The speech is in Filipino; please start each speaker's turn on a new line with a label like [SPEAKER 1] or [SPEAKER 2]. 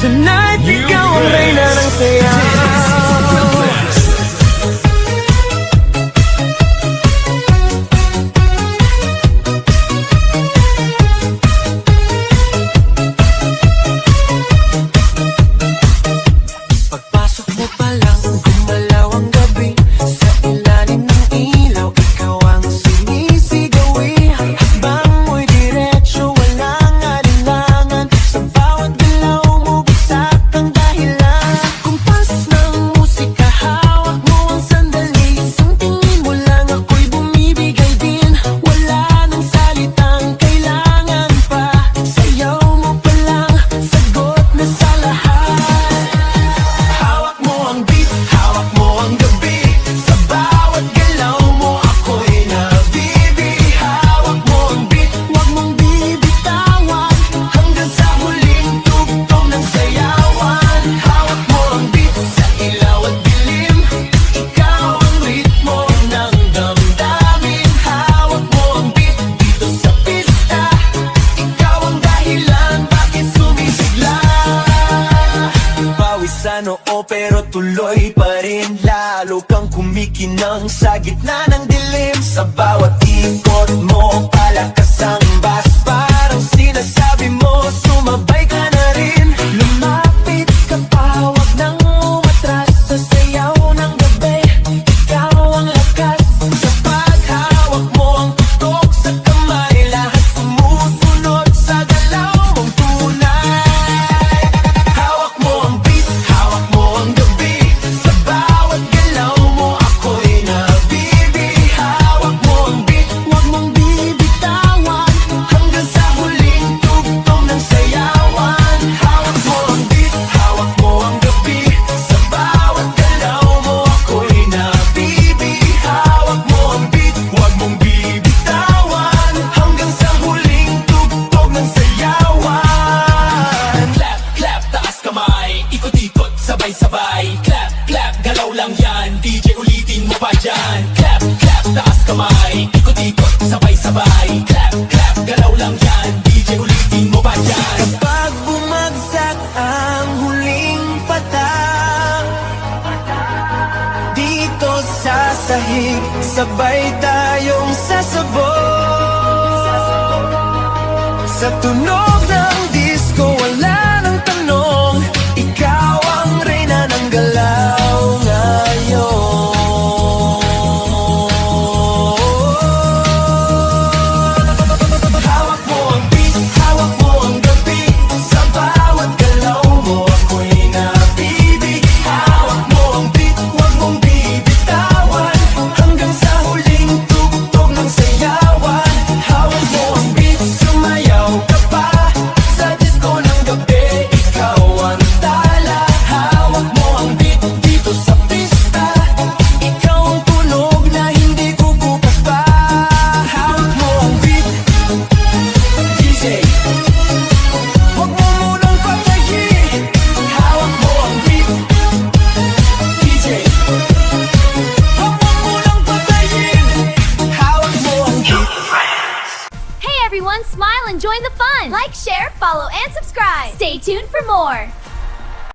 [SPEAKER 1] Tonight, ikaw ang reyna ng sayaw. Pagpasok mo pa lang, gumalaw ang gabi. Sa ilalim ng ilaw, ikaw ang sinisigawi. Hakbang mo'y diretso, walang alinlangan. Sa bawat galaw mo, bagsak ang dahilan. Kumpas ng musika, hawak mo ang sandali. Isang tingin mo lang, ako'y bumibigay din. Wala nang salitang kailangan pa. Sayaw mo pa lang, sagot na sa lahat. Hawak mo ang beat, hawak mo ang gabi. Sa bawat galaw mo, ako'y nabibi. Hawak mo ang beat, huwag mong bibitawan. Hanggang sa huling tugtog ng sayawan. Hawak mo ang beat, sa ilaw at dilim. Ikaw ang ritmo ng damdamin. Hawak mo ang beat, dito sa pista. Ikaw ang dahilan, bakit sumisigla. Pawisan oo pero tuloy pa rin. Lalo kang kumikinang sa gitna ng dilim. Sa bawat ikot mo, palakas ang bass. Parang sinasabi mo, sumabay ka na rin. Lumapit ka pa, wag nang umatras. Sa sayaw ng gabi, ikaw ang lakas. Sa paghawak mo ang tutok sa kamay, lahat sumusunod sa galaw mong tunay. Hawak mo ang beat, hawak mo ang gabi. Sa bawat galaw mo, ako'y nabibi. Hawak mo ang beat, huwag mong bibitawan. Hanggang sa huling tugtog ng sayawan. Hawak mo ang beat, hawak mo ang gabi. Sa bawat galaw mo, ako'y nabibi. Hawak mo ang beat, huwag mong bibitawan. Hanggang sa huling tugtog ng sayawan.
[SPEAKER 2] Clap, clap, taas kamay. Ikot-ikot, sabay-sabay. Clap, clap, galaw lang yan. DJ ulitin mo pa dyan. Clap, clap, taas kamay. Ikot-ikot, sabay-sabay. Clap, clap, galaw lang yan. DJ ulitin mo pa dyan.
[SPEAKER 1] Kapag bumagsak ang huling patak, dito sa sahig, sabay tayong sasabog. Sa tunog ng disco, wala nang tanong. Ikaw ang reyna ng galaw ngayon. Hawak mo ang beat, hawak mo ang gabi. Sa bawat galaw mo, ako'y nabibi. Hawak mo ang beat, huwag mong bibitawan. Hanggang sa huling tugtog ng sayawan. Hawak mo ang beat, sumayaw ka pa. Sa disco ng gabi, ikaw ang tala. Hawak mo ang beat, dito sa pista. Ikaw ang tunog na hindi kukupas pa. Hawak mo ang beat, DJ, huwag mo munang patayin. Hawak mo ang beat, DJ, huwag mo munang patayin. Hawak mo ang beat.
[SPEAKER 3] Hey everyone, smile and join the fun! Like, share, follow, and subscribe! Stay tuned for more!